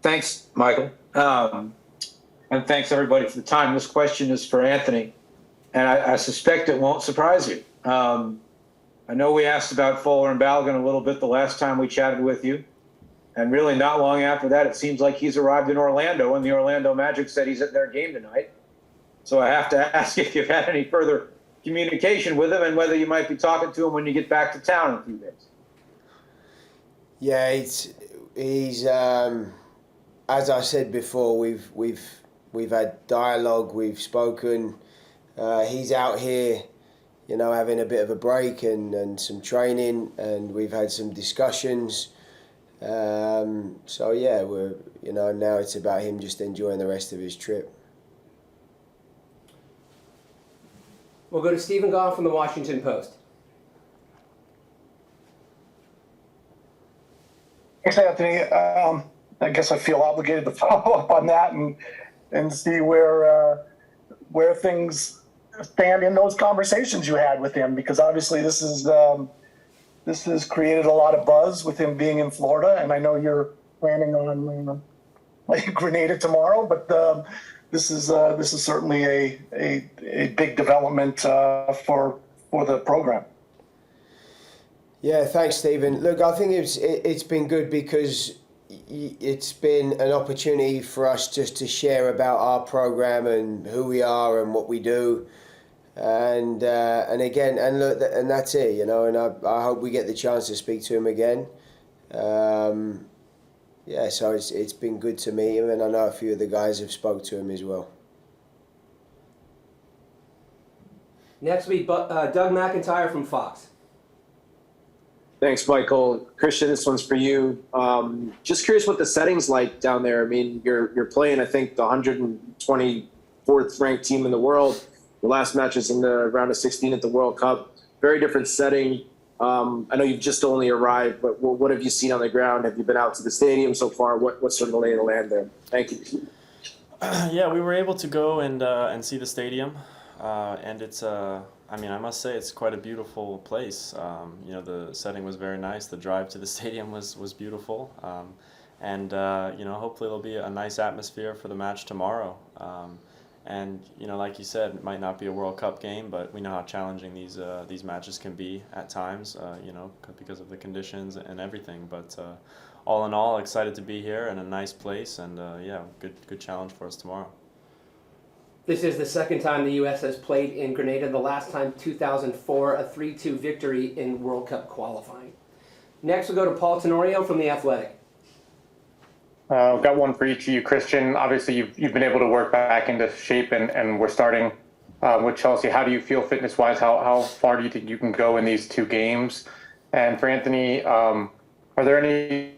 Thanks, Michael. And thanks, everybody, for the time. This question is for Anthony, and I suspect it won't surprise you. I know we asked about Fuller and Balogun a little bit the last time we chatted with you, and really not long after that, it seems like he's arrived in Orlando, and the Orlando Magic said he's at their game tonight. So I have to ask if you've had any further communication with him and whether you might be talking to him when you get back to town in a few days. Yeah, he's as I said before, we've had dialogue, we've spoken. He's out here, having a bit of a break and some training, and we've had some discussions. So yeah, we're now it's about him just enjoying the rest of his trip. We'll go to Stephen Goff from the Washington Post. Thanks, Anthony. I guess I feel obligated to follow up on that and see where things stand in those conversations you had with him, because obviously this has created a lot of buzz with him being in Florida, and I know you're planning on Grenada tomorrow, but this is certainly a big development for the program. Yeah, thanks, Stephen. Look, I think it's been good because it's been an opportunity for us just to share about our program and who we are and what we do, and again, and look, and that's it, And I hope we get the chance to speak to him again. Yeah, so it's been good to meet him, and I know a few of the guys have spoke to him as well. Next week, Doug McIntyre from Fox. Thanks, Michael. Christian, this one's for you. Just curious what the setting's like down there. I mean, you're playing, I think, the 124th ranked team in the world. The last match is in the round of 16 at the World Cup. Very different setting. I know you've just only arrived, but what have you seen on the ground? Have you been out to the stadium so far? What's sort of the lay of the land there? Thank you. Yeah, we were able to go and see the stadium, and it's I must say it's quite a beautiful place. The setting was very nice. The drive to the stadium was beautiful, and hopefully there'll be a nice atmosphere for the match tomorrow. And like you said, it might not be a World Cup game, but we know how challenging these matches can be at times, because of the conditions and everything. But all in all, excited to be here in a nice place, and good challenge for us tomorrow. This is the second time the U.S. has played in Grenada. The last time, 2004, a 3-2 victory in World Cup qualifying. Next, we'll go to Paul Tenorio from The Athletic. I've got one for each of you. Christian, obviously you've been able to work back into shape, and we're starting with Chelsea. How do you feel fitness-wise? How far do you think you can go in these two games? And for Anthony, are there any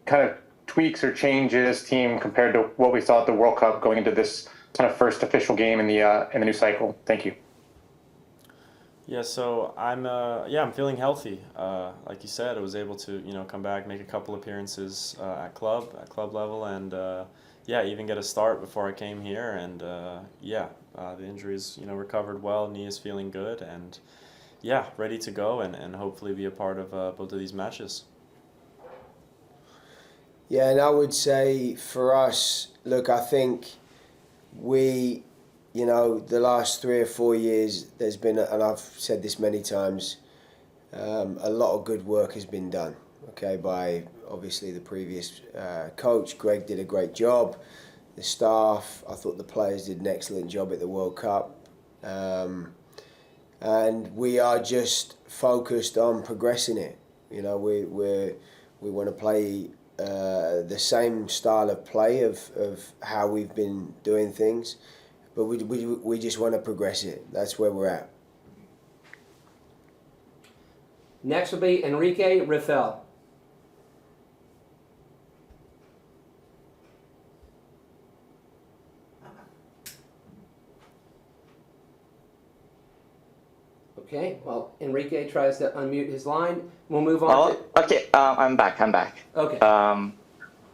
kind of tweaks or changes, team, compared to what we saw at the World Cup going into this kind of first official game in the new cycle? Thank you. Yeah, so I'm feeling healthy. Like you said, I was able to come back, make a couple appearances at club level, and even get a start before I came here. And the injuries recovered well. Knee is feeling good, and ready to go and hopefully be a part of both of these matches. Yeah, and I would say for us, look, I think we, the last 3 or 4 years, there's been, and I've said this many times, a lot of good work has been done, okay, by obviously the previous coach. Greg did a great job. The staff, I thought the players did an excellent job at the World Cup. And we are just focused on progressing it. We want to play the same style of play of how we've been doing things, but we just want to progress it. That's where we're at. Next will be Enrique Raffel. Okay, well, Enrique tries to unmute his line. We'll move on. Okay, I'm back. Okay. I'm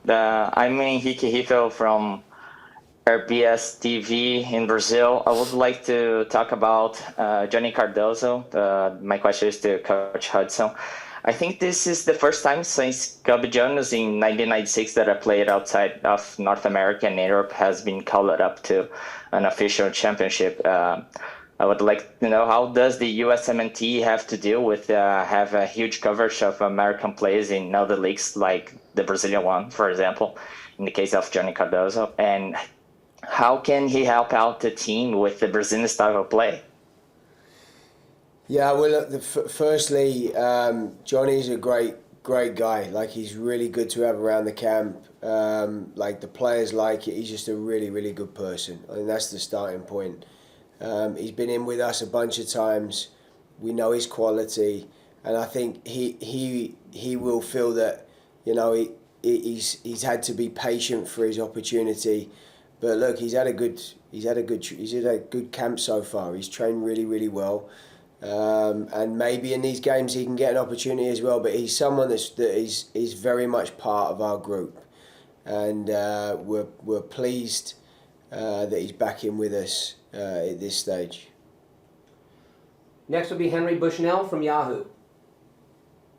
Henrique Riffel from RBS TV in Brazil. I would like to talk about Johnny Cardoso. My question is to Coach Hudson. I think this is the first time since Gabby Jones in 1996 that a player outside of North America and Europe has been called up to an official championship. I would like to know, how does the USMNT have to deal with have a huge coverage of American players in other leagues, like the Brazilian one, for example, in the case of Johnny Cardoso, and how can he help out the team with the Brazilian style of play? Yeah, well, look, firstly, Johnny's a great guy. Like, he's really good to have around the camp. Like, the players like it. He's just a really good person. I think that's the starting point. He's been in with us a bunch of times. We know his quality, and I think he will feel that, you know, he's had to be patient for his opportunity. But look, he's had a good camp so far. He's trained really well. And maybe in these games he can get an opportunity as well. But he's someone that is very much part of our group, and we're pleased that he's back in with us at this stage. Next will be Henry Bushnell from Yahoo.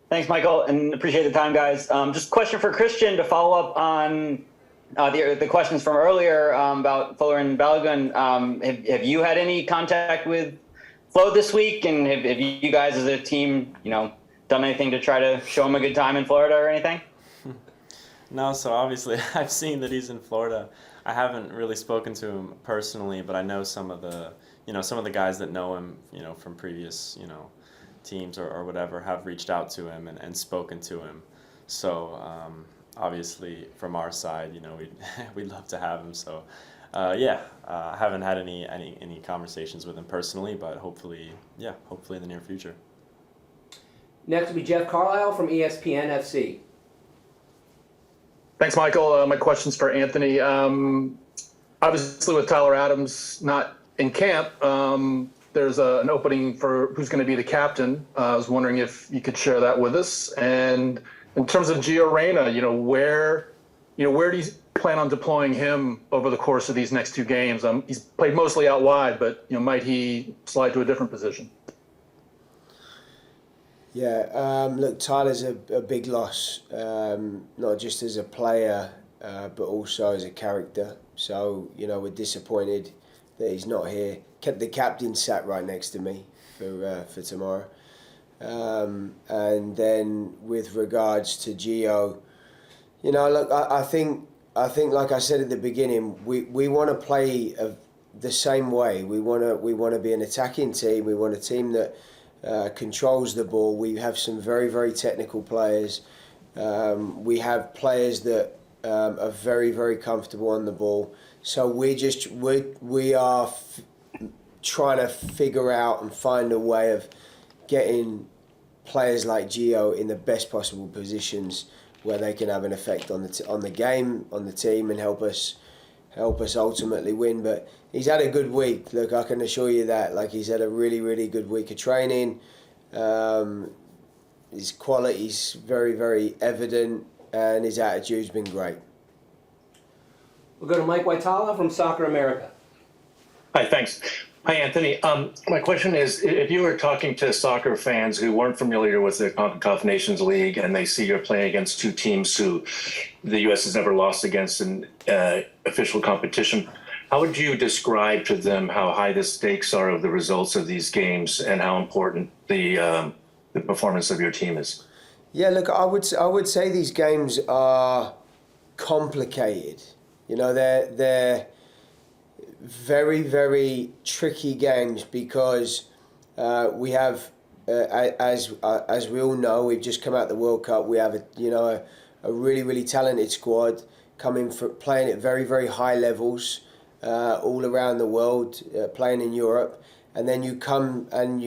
Thanks, Michael, and appreciate the time, guys. Just a question for Christian to follow up on the questions from earlier about Fuller and Balogun. Have you had any contact with Flo this week, and have you guys as a team, done anything to try to show him a good time in Florida or anything? No, so obviously I've seen that he's in Florida. I haven't really spoken to him personally, but I know some of the guys that know him, from previous, teams or whatever, have reached out to him and spoken to him. So obviously from our side, we'd love to have him. So I haven't had any conversations with him personally, but hopefully in the near future. Next will be Jeff Carlisle from ESPN FC. Thanks, Michael. My question's for Anthony. Obviously, with Tyler Adams not in camp, there's an opening for who's going to be the captain. I was wondering if you could share that with us. And in terms of Gio Reyna, where do you plan on deploying him over the course of these next two games? He's played mostly out wide, but might he slide to a different position? Yeah, look, Tyler's a big loss, not just as a player, but also as a character. So, we're disappointed that he's not here. The captain sat right next to me for tomorrow. And then with regards to Gio, look, I think like I said at the beginning, we want to play the same way. We want to be an attacking team. We want a team that controls the ball. We have some very technical players. We have players that are very comfortable on the ball. So we are trying to figure out and find a way of getting players like Gio in the best possible positions where they can have an effect on the game, on the team, and help us ultimately win. But he's had a good week. Look, I can assure you that. Like, he's had a really good week of training. His quality's very evident, and his attitude's been great. We'll go to Mike Waitala from Soccer America. Hi, thanks. Hi, Anthony. My question is, if you were talking to soccer fans who weren't familiar with the Concacaf Nations League and they see you're playing against two teams who the U.S. has never lost against in official competition, how would you describe to them how high the stakes are of the results of these games and how important the performance of your team is? Yeah, look, I would say these games are complicated. They're very tricky games because we have, as we all know, we've just come out of the World Cup. We have a really talented squad coming from playing at very high levels all around the world, playing in Europe, and then you come and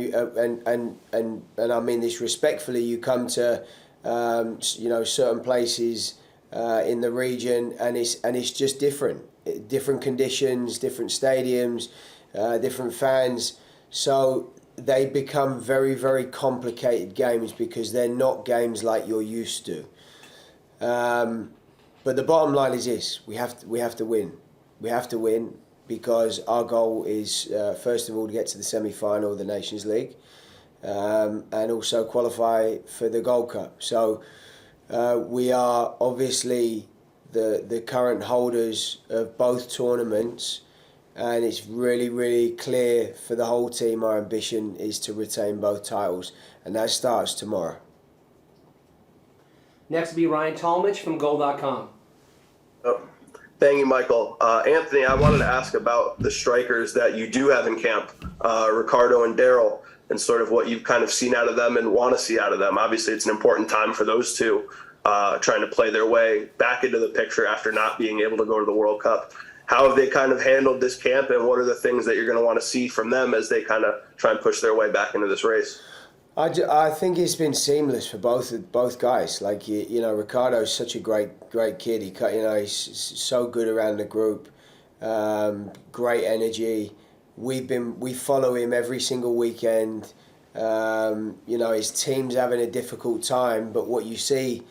and I mean this respectfully, you come to certain places in the region, and it's just different conditions, different stadiums, different fans. So they become very complicated games because they're not games like you're used to. But the bottom line is this: we have to win. We have to win because our goal is first of all to get to the semi-final of the Nations League, and also qualify for the Gold Cup. So we are obviously the current holders of both tournaments, and it's really clear for the whole team our ambition is to retain both titles, and that starts tomorrow. Next will be Ryan Talmadge from Goal.com. Oh, thank you, Michael. Anthony, I wanted to ask about the strikers that you do have in camp, Ricardo and Daryl, and sort of what you've kind of seen out of them and want to see out of them. Obviously, it's an important time for those two, trying to play their way back into the picture after not being able to go to the World Cup. How have they kind of handled this camp, and what are the things that you're going to want to see from them as they kind of try and push their way back into this race? I think it's been seamless for both guys. Like you know, Ricardo's such a great kid. He's so good around the group, great energy. We follow him every single weekend. His team's having a difficult time, but what you see,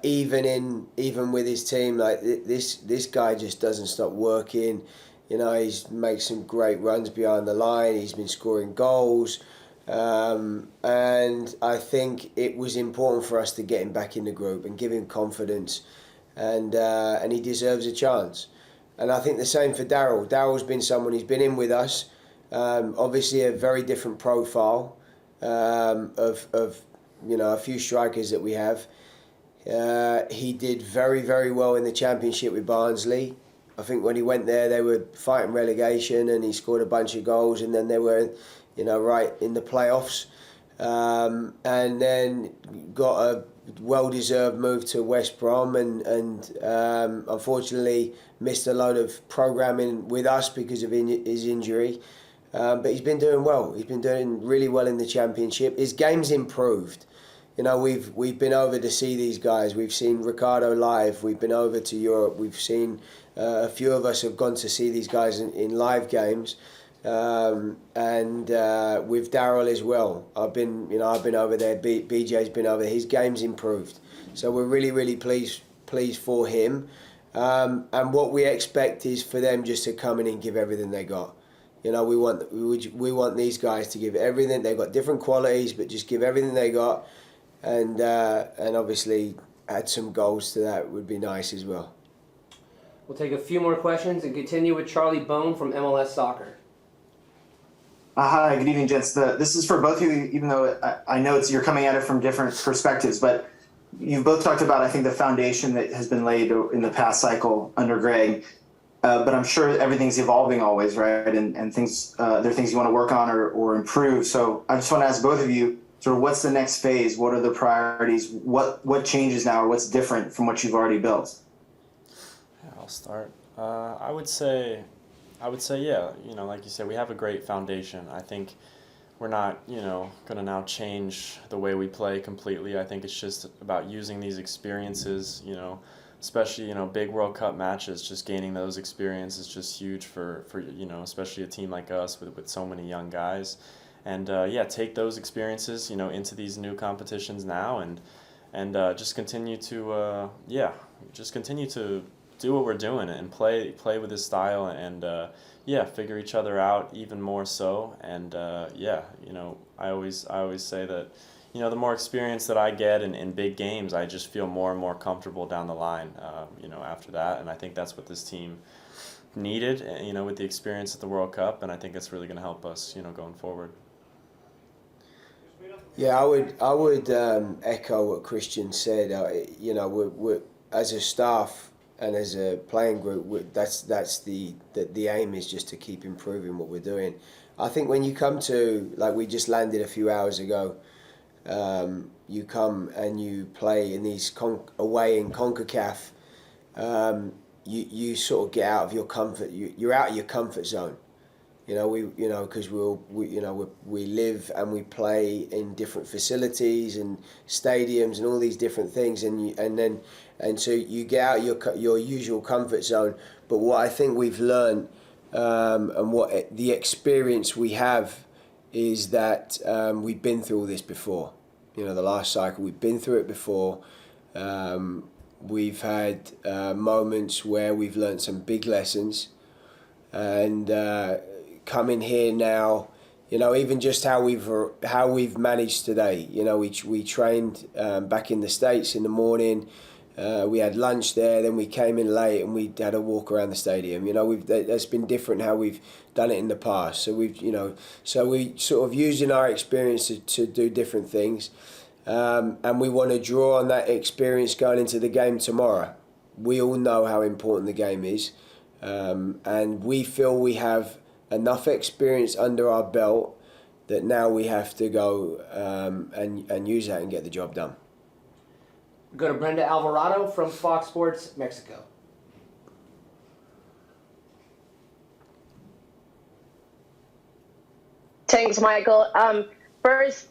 even with his team, like this guy just doesn't stop working. He's made some great runs behind the line. He's been scoring goals. And I think it was important for us to get him back in the group and give him confidence, and he deserves a chance. And I think the same for Daryl. Daryl's been someone who's been in with us, obviously a very different profile of a few strikers that we have. He did very well in the championship with Barnsley. I think when he went there, they were fighting relegation, and he scored a bunch of goals, and then they were right in the playoffs, and then got a well-deserved move to West Brom, and unfortunately missed a load of programming with us because of his injury. But he's been doing well. He's been doing really well in the championship. His game's improved. We've been over to see these guys. We've seen Ricardo live. We've been over to Europe. We've seen a few of us have gone to see these guys in live games. And with Daryl as well, I've been over there. BJ's been over there. His game's improved, so we're really pleased for him. And what we expect is for them just to come in and give everything they got. We want these guys to give everything. They've got different qualities, but just give everything they got, and obviously add some goals to that would be nice as well. We'll take a few more questions and continue with Charlie Bone from MLS Soccer. Hi, good evening, gents. This is for both of you, even though I know you're coming at it from different perspectives, but you've both talked about, I think, the foundation that has been laid in the past cycle under Greg. But I'm sure everything's evolving always, right? And things, there are things you want to work on or improve. So I just want to ask both of you, sort of what's the next phase? What are the priorities? What changes now, or what's different from what you've already built? Yeah, I'll start. I would say, yeah, like you said, we have a great foundation. I think we're not, going to now change the way we play completely. I think it's just about using these experiences, especially, big World Cup matches, just gaining those experiences is just huge for especially a team like us with so many young guys. And, take those experiences, into these new competitions now and just continue to, do what we're doing and play with this style and figure each other out even more so. And I always say that the more experience that I get in big games, I just feel more and more comfortable down the line after that. And I think that's what this team needed, with the experience at the World Cup, and I think that's really going to help us going forward. Yeah, I would echo what Christian said. We're as a staff and as a playing group, that's the aim is just to keep improving what we're doing. I think when you come to, like, we just landed a few hours ago, you come and you play in these away in Concacaf, you sort of get out of your comfort. You're out of your comfort zone. Because we live and we play in different facilities and stadiums and all these different things, and so you get out your usual comfort zone. But what I think we've learned, and what the experience we have, is that we've been through all this before. The last cycle, we've been through it before. We've had moments where we've learned some big lessons, and coming here now, even just how we've managed today. We trained back in the States in the morning. We had lunch there, then we came in late and we had a walk around the stadium. That's been different how we've done it in the past. So we sort of using our experience to do different things, and we want to draw on that experience going into the game tomorrow. We all know how important the game is, and we feel we have enough experience under our belt that now we have to go and use that and get the job done. Go to Brenda Alvarado from Fox Sports Mexico. Thanks, Michael. First,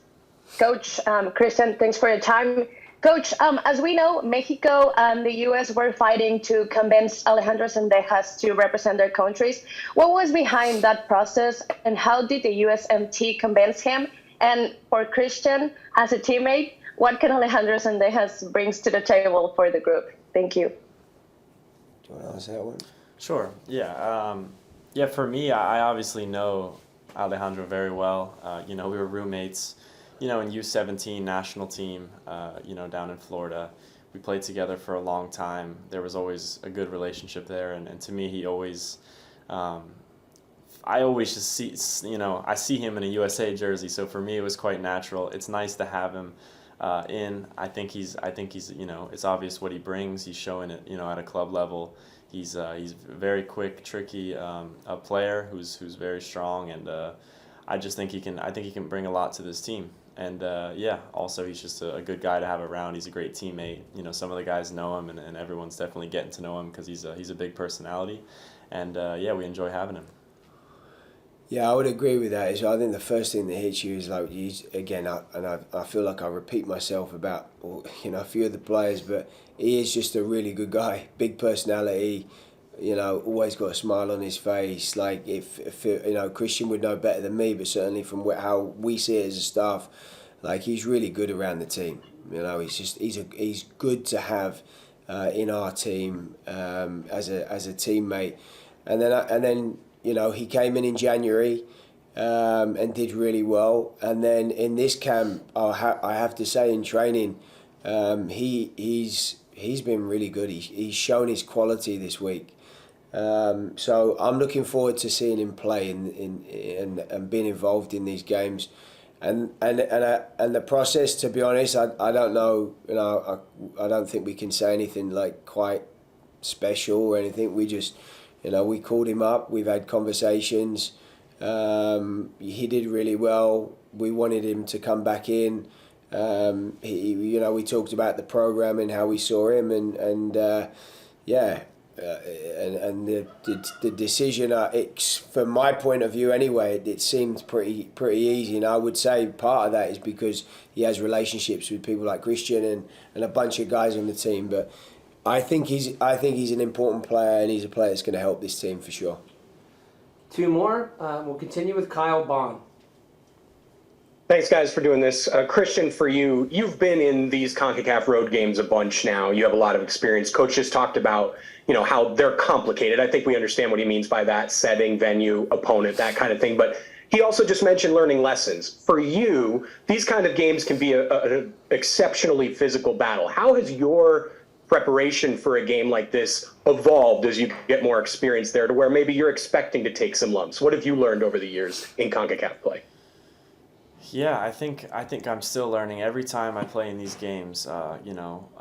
Coach Christian, thanks for your time. Coach, as we know, Mexico and the U.S. were fighting to convince Alejandro Sendejas to represent their countries. What was behind that process, and how did the USMNT convince him? And for Christian, as a teammate, what can Alejandro Sendejas brings to the table for the group? Thank you. Do you want to answer that one? Sure. Yeah. For me, I obviously know Alejandro very well. We were roommates, in U17 national team, down in Florida. We played together for a long time. There was always a good relationship there. And to me, he always, I always just see, I see him in a USA jersey. So for me, it was quite natural. It's nice to have him I think he's, it's obvious what he brings. He's showing it, at a club level. He's very quick, tricky, a player who's very strong, and I think he can bring a lot to this team. And also he's just a good guy to have around. He's a great teammate. Some of the guys know him, and everyone's definitely getting to know him because he's a big personality, and we enjoy having him. Yeah, I would agree with that. I think the first thing that hits you is I feel like I repeat myself about a few of the players, but he is just a really good guy, big personality. Always got a smile on his face. Like if Christian would know better than me, but certainly from how we see it as a staff, like he's really good around the team. He's good to have in our team as a teammate, and then. He came in January and did really well. And then in this camp, I have to say, in training, he's been really good. He's shown his quality this week. So I'm looking forward to seeing him play and being involved in these games. And the process, to be honest, I don't know. I don't think we can say anything like quite special or anything. We just. We called him up. We've had conversations. He did really well. We wanted him to come back in. We talked about the program and how we saw him, and the decision. From my point of view, anyway, it seemed pretty easy. And I would say part of that is because he has relationships with people like Christian and a bunch of guys on the team, but. I think he's an important player, and he's a player that's going to help this team for sure. Two more. We'll continue with Kyle Bond. Thanks, guys, for doing this. Christian, for you, you've been in these Concacaf road games a bunch now. You have a lot of experience. Coach just talked about, how they're complicated. I think we understand what he means by that: setting, venue, opponent, that kind of thing. But he also just mentioned learning lessons. For you, these kind of games can be an exceptionally physical battle. How has your preparation for a game like this evolved as you get more experience there, to where maybe you're expecting to take some lumps? What have you learned over the years in CONCACAF play? Yeah, I think I'm still learning. Every time I play in these games, a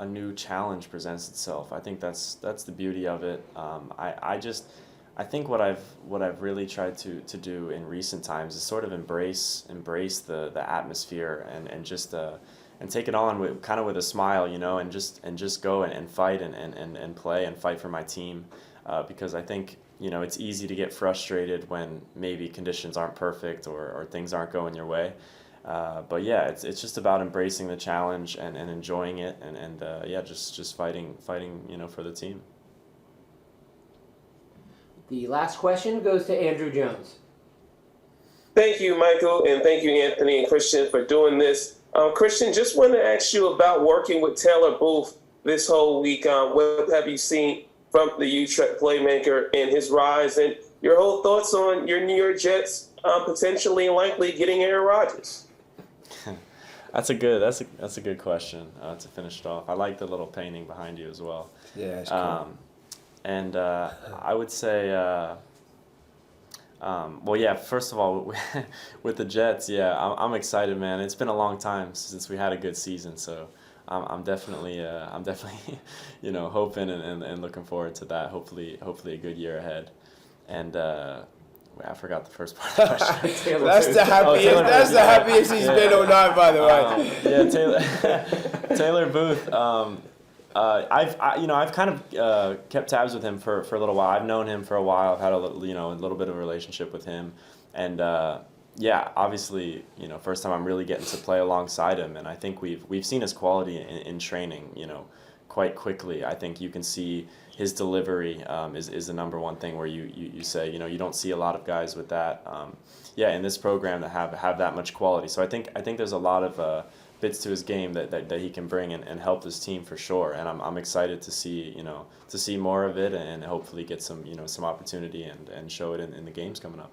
new challenge presents itself. I think that's the beauty of it. I think what I've really tried to do in recent times is sort of embrace the atmosphere and just and take it on with a smile, and just go and fight and play and fight for my team, because I think it's easy to get frustrated when maybe conditions aren't perfect or things aren't going your way, but yeah, it's just about embracing the challenge and enjoying it and just fighting for the team. The last question goes to Andrew Jones. Thank you, Michael, and thank you, Anthony and Christian, for doing this. Christian, just want to ask you about working with Taylor Booth this whole week. What have you seen from the Utrecht playmaker and his rise, and your whole thoughts on your New York Jets potentially and likely getting Aaron Rodgers? That's a good question to finish it off. I like the little painting behind you as well. Yeah, it's cool. And I would say, well, yeah. First of all, with the Jets, yeah, I'm excited, man. It's been a long time since we had a good season, so I'm definitely, hoping and looking forward to that. Hopefully a good year ahead. And I forgot the first part of the question. That's the happiest. That's the happiest he's been all night, by the way. Yeah, Taylor Booth. I've kind of kept tabs with him for a little while. I've known him for a while. I've had a little bit of a relationship with him, and obviously, first time I'm really getting to play alongside him, and I think we've seen his quality in training, quite quickly. I think you can see his delivery is the number one thing where you say, you don't see a lot of guys with that, in this program that have that much quality. So I think there's a lot of bits to his game that he can bring and help this team for sure. And I'm excited to see more of it and hopefully get some opportunity and show it in the games coming up.